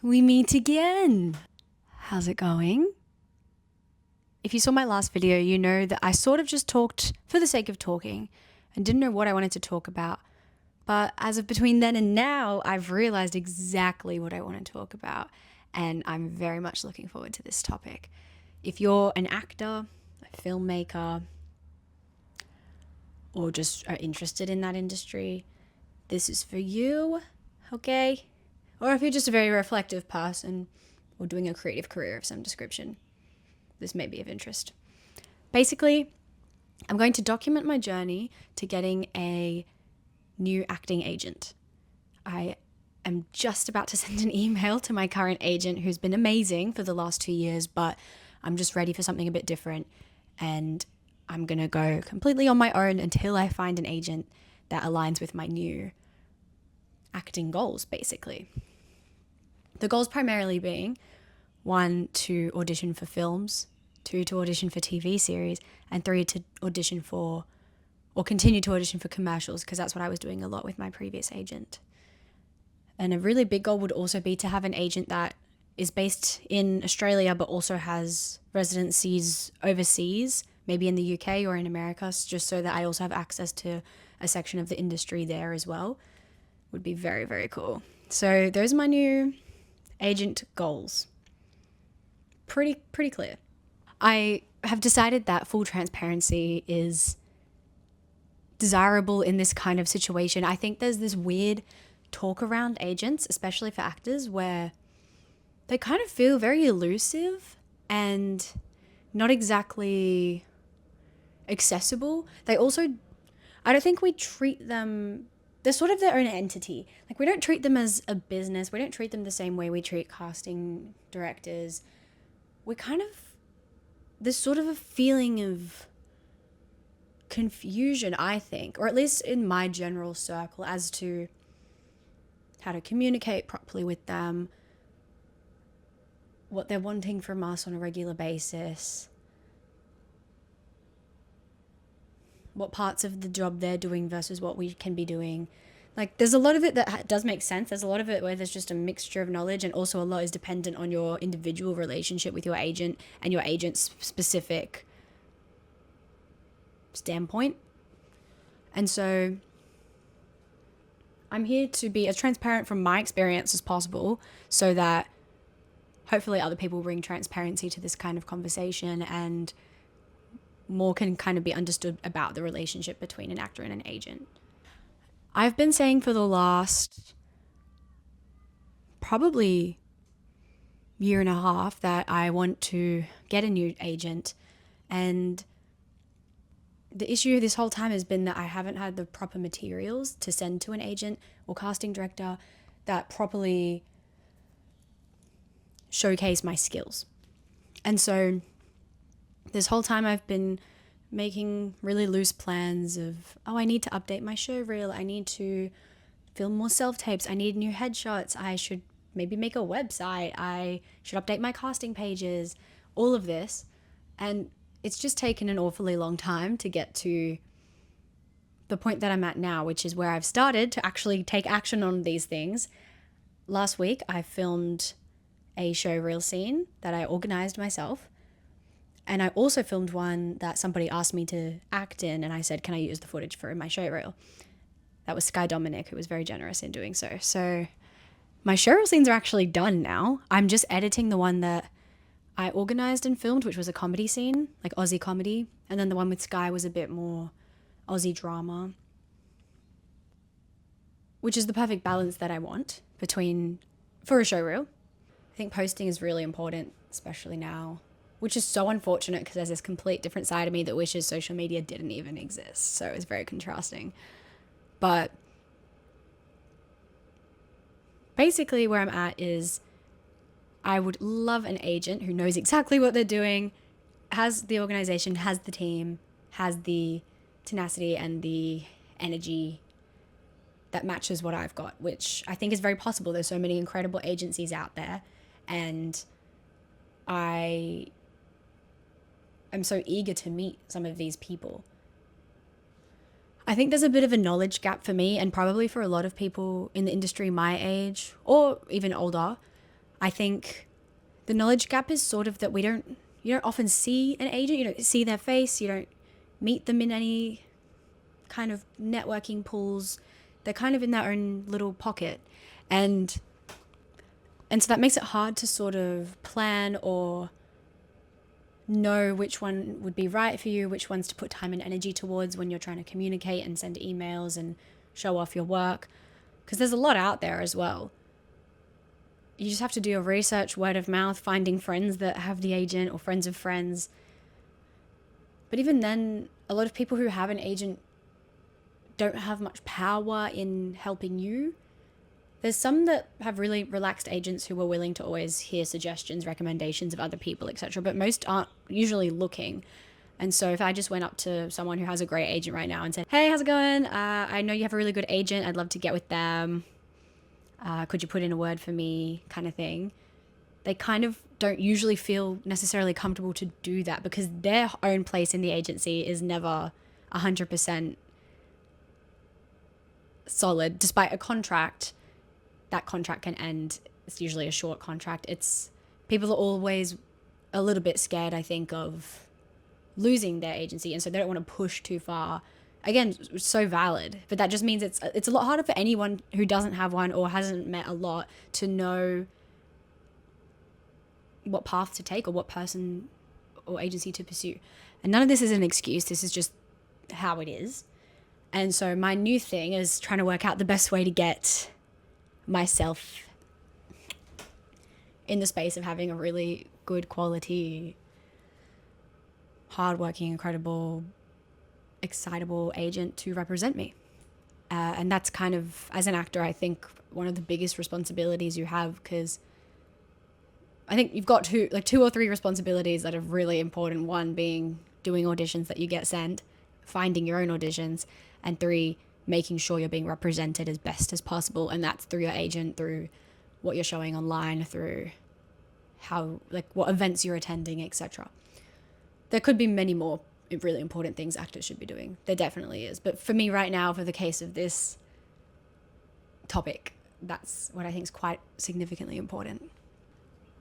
We meet again. How's it going? If you saw my last video, you know that I sort of just talked for the sake of talking and didn't know what I wanted to talk about. But as of between then and now, I've realized exactly what I want to talk about, and I'm very much looking forward to this topic. If you're an actor, a filmmaker, or just are interested in that industry, this is for you, okay? Or if you're just a very reflective person or doing a creative career of some description, this may be of interest. Basically, I'm going to document my journey to getting a new acting agent. I am just about to send an email to my current agent, who's been amazing for the last 2 years, but I'm just ready for something a bit different. And I'm going to go completely on my own until I find an agent that aligns with my new acting goals, basically. The goals primarily being 1, to audition for films, 2, to audition for TV series, and 3, to audition for or continue to audition for commercials, because that's what I was doing a lot with my previous agent. And a really big goal would also be to have an agent that is based in Australia but also has residencies overseas, maybe in the UK or in America, just so that I also have access to a section of the industry there as well. Would be very, very cool. So those are my new agent goals. Pretty clear. I have decided that full transparency is desirable in this kind of situation. I think there's this weird talk around agents, especially for actors, where they kind of feel very elusive and not exactly accessible. They also, I don't think we treat them, they're sort of their own entity. Like, we don't treat them as a business. We don't treat them the same way we treat casting directors. We kind of, there's sort of a feeling of confusion, I think, or at least in my general circle, as to how to communicate properly with them, what they're wanting from us on a regular basis, what parts of the job they're doing versus what we can be doing. Like, there's a lot of it that does make sense. There's a lot of it where there's just a mixture of knowledge, and also a lot is dependent on your individual relationship with your agent and your agent's specific standpoint. And so I'm here to be as transparent from my experience as possible, so that hopefully other people bring transparency to this kind of conversation, and more can kind of be understood about the relationship between an actor and an agent. I've been saying for the last probably year and a half that I want to get a new agent, and the issue this whole time has been that I haven't had the proper materials to send to an agent or casting director that properly showcase my skills. And so this whole time I've been making really loose plans of, I need to update my show reel, I need to film more self-tapes, I need new headshots, I should maybe make a website, I should update my casting pages, all of this. And it's just taken an awfully long time to get to the point that I'm at now, which is where I've started to actually take action on these things. Last week, I filmed a show reel scene that I organized myself. And I also filmed one that somebody asked me to act in, and I said, can I use the footage for my show reel? That was Sky Dominic, who was very generous in doing so. So my show reel scenes are actually done now. I'm just editing the one that I organized and filmed, which was a comedy scene, like Aussie comedy. And then the one with Sky was a bit more Aussie drama, which is the perfect balance that I want for a show reel. I think posting is really important, especially now, which is so unfortunate because there's this complete different side of me that wishes social media didn't even exist. So it's very contrasting. But basically where I'm at is, I would love an agent who knows exactly what they're doing, has the organization, has the team, has the tenacity and the energy that matches what I've got, which I think is very possible. There's so many incredible agencies out there, and I am so eager to meet some of these people. I think there's a bit of a knowledge gap for me, and probably for a lot of people in the industry my age or even older. I think the knowledge gap is sort of that you don't often see an agent, you don't see their face, you don't meet them in any kind of networking pools. They're kind of in their own little pocket. And so that makes it hard to sort of plan or know which one would be right for you, which ones to put time and energy towards when you're trying to communicate and send emails and show off your work. Because there's a lot out there as well. You just have to do your research, word of mouth, finding friends that have the agent or friends of friends. But even then, a lot of people who have an agent don't have much power in helping you. There's some that have really relaxed agents who are willing to always hear suggestions, recommendations of other people, etc. But most aren't usually looking. And so if I just went up to someone who has a great agent right now and said, hey, how's it going? I know you have a really good agent. I'd love to get with them. Could you put in a word for me, kind of thing? They kind of don't usually feel necessarily comfortable to do that because their own place in the agency is never 100% solid. Despite a contract, that contract can end. It's usually a short contract. People are always a little bit scared, I think, of losing their agency, and so they don't want to push too far. Again, so valid, but that just means it's a lot harder for anyone who doesn't have one or hasn't met a lot to know what path to take or what person or agency to pursue. And none of this is an excuse. This is just how it is. And so my new thing is trying to work out the best way to get myself in the space of having a really good quality, hardworking, incredible, excitable agent to represent me. And that's kind of, as an actor, I think one of the biggest responsibilities you have, because I think you've got two or three responsibilities that are really important. One being doing auditions that you get sent, finding your own auditions, and 3, making sure you're being represented as best as possible. And that's through your agent, through what you're showing online, through what events you're attending, etc. There could be many more really important things actors should be doing. There definitely is. But for me right now, for the case of this topic, that's what I think is quite significantly important.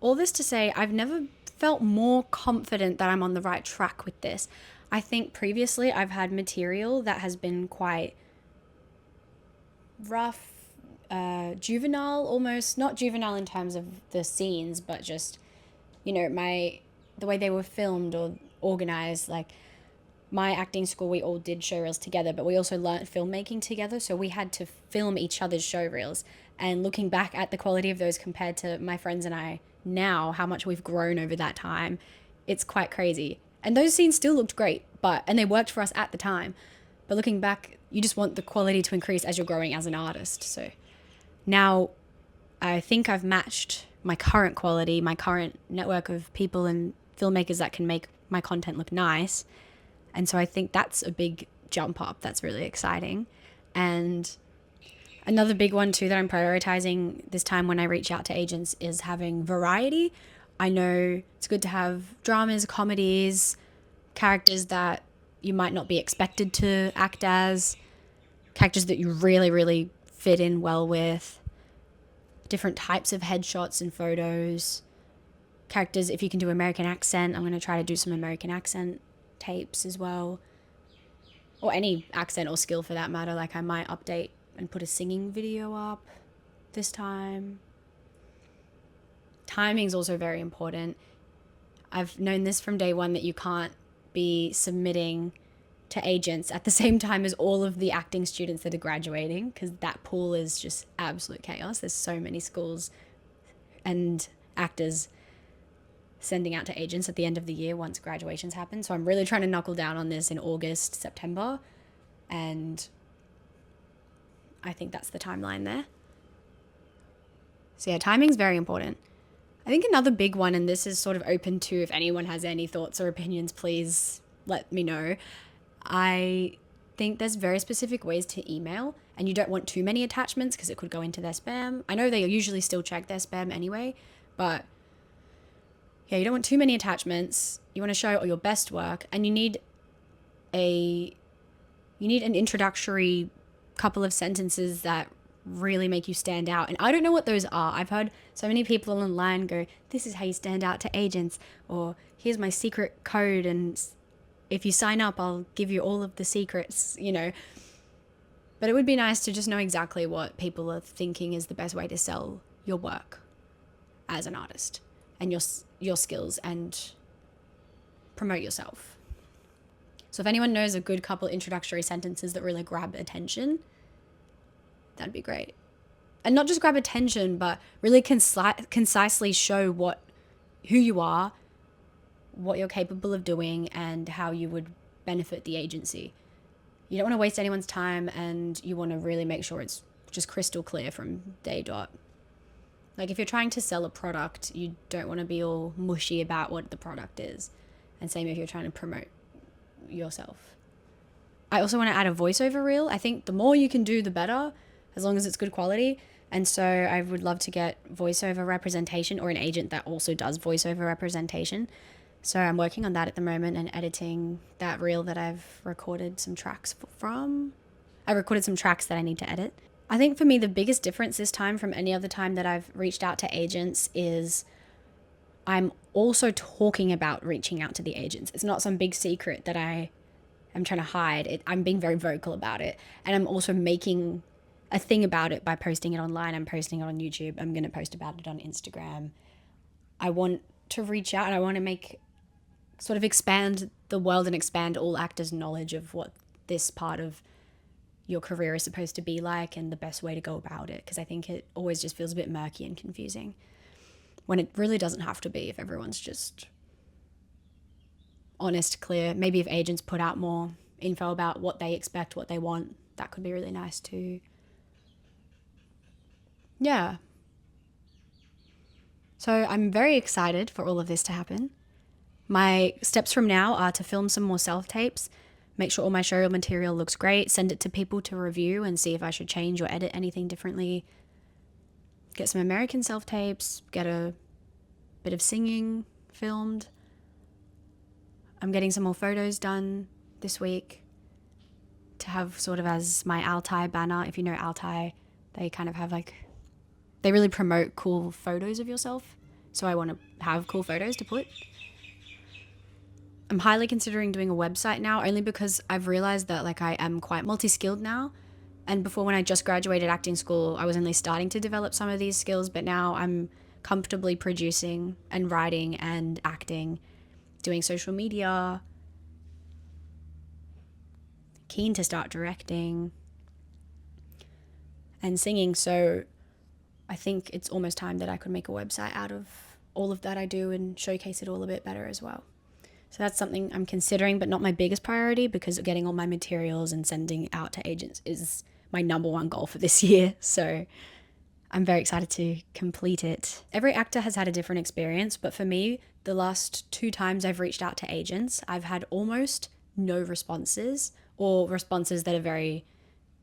All this to say, I've never felt more confident that I'm on the right track with this. I think previously I've had material that has been quite rough, juvenile almost. Not juvenile in terms of the scenes, but just, the way they were filmed or organized. Like my acting school, we all did show reels together, but we also learnt filmmaking together. So we had to film each other's show reels. And looking back at the quality of those compared to my friends and I now, how much we've grown over that time, it's quite crazy. And those scenes still looked great, and they worked for us at the time. But looking back, you just want the quality to increase as you're growing as an artist. So now I think I've matched my current quality, my current network of people and filmmakers that can make my content look nice. And so I think that's a big jump up. That's really exciting. And another big one too that I'm prioritizing this time when I reach out to agents is having variety. I know it's good to have dramas, comedies, characters that you might not be expected to act as, characters that you really, really fit in well with, different types of headshots and photos, characters, if you can do American accent, I'm going to try to do some American accent tapes as well, or any accent or skill for that matter. Like I might update and put a singing video up this time. Timing's also very important. I've known this from day one that you can't be submitting to agents at the same time as all of the acting students that are graduating, because that pool is just absolute chaos. There's so many schools and actors sending out to agents at the end of the year once graduations happen. So I'm really trying to knuckle down on this in August, September, and I think that's the timeline there. So yeah, timing's very important. I think another big one, and this is sort of open to if anyone has any thoughts or opinions, please let me know. I think there's very specific ways to email, and you don't want too many attachments because it could go into their spam. I know they usually still check their spam anyway, but yeah, you don't want too many attachments. You want to show all your best work, and you need an introductory couple of sentences that really make you stand out. And I don't know what those are. I've heard so many people online go, this is how you stand out to agents, or here's my secret code, and if you sign up, I'll give you all of the secrets, you know. But it would be nice to just know exactly what people are thinking is the best way to sell your work as an artist and your skills and promote yourself. So if anyone knows a good couple introductory sentences that really grab attention, that'd be great. And not just grab attention, but really concisely show who you are, what you're capable of doing, and how you would benefit the agency. You don't want to waste anyone's time, and you want to really make sure it's just crystal clear from day dot. Like if you're trying to sell a product, you don't want to be all mushy about what the product is. And same if you're trying to promote yourself. I also want to add a voiceover reel. I think the more you can do, the better, as long as it's good quality. And so I would love to get voiceover representation, or an agent that also does voiceover representation. So I'm working on that at the moment and editing that reel that I've recorded some tracks from. I recorded some tracks that I need to edit. I think for me, the biggest difference this time from any other time that I've reached out to agents is I'm also talking about reaching out to the agents. It's not some big secret that I am trying to hide. I'm being very vocal about it. And I'm also making a thing about it by posting it online. I'm posting it on YouTube. I'm going to post about it on Instagram. I want to reach out, and I want to sort of expand the world and expand all actors' knowledge of what this part of your career is supposed to be like and the best way to go about it. Because I think it always just feels a bit murky and confusing when it really doesn't have to be if everyone's just honest, clear. Maybe if agents put out more info about what they expect, what they want, that could be really nice too. Yeah. So I'm very excited for all of this to happen. My steps from now are to film some more self-tapes, make sure all my show material looks great, send it to people to review and see if I should change or edit anything differently, get some American self-tapes, get a bit of singing filmed. I'm getting some more photos done this week to have sort of as my Altai banner. If you know Altai, they kind of have they really promote cool photos of yourself. So I want to have cool photos to put. I'm highly considering doing a website now, only because I've realized that I am quite multi-skilled now. And before, when I just graduated acting school, I was only starting to develop some of these skills, but now I'm comfortably producing and writing and acting, doing social media, keen to start directing and singing. So I think it's almost time that I could make a website out of all of that I do and showcase it all a bit better as well. So that's something I'm considering, but not my biggest priority, because getting all my materials and sending out to agents is my number one goal for this year. So I'm very excited to complete it. Every actor has had a different experience, but for me, the last 2 times I've reached out to agents, I've had almost no responses, or responses that are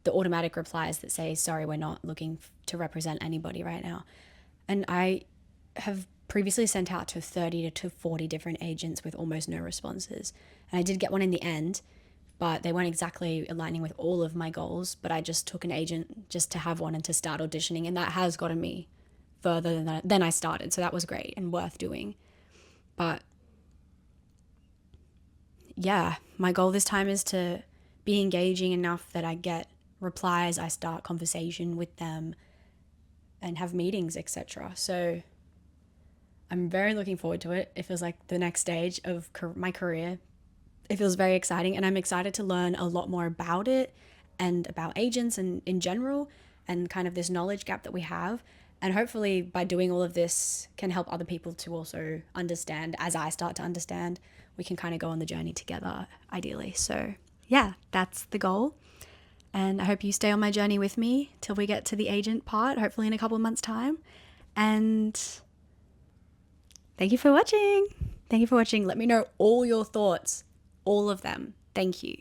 the automatic replies that say, sorry, we're not looking to represent anybody right now. And I have previously sent out to 30 to 40 different agents with almost no responses. And I did get one in the end, but they weren't exactly aligning with all of my goals. But I just took an agent just to have one and to start auditioning. And that has gotten me further than I started. So that was great and worth doing. But yeah, my goal this time is to be engaging enough that I get replies, I start conversation with them and have meetings, etc. So I'm very looking forward to it. It feels like the next stage of my career. It feels very exciting, and I'm excited to learn a lot more about it and about agents and in general, and kind of this knowledge gap that we have. And hopefully by doing all of this can help other people to also understand. As I start to understand, we can kind of go on the journey together, ideally. So yeah, that's the goal. And I hope you stay on my journey with me till we get to the agent part, hopefully in a couple of months' time. And thank you for watching. Let me know all your thoughts, all of them. Thank you.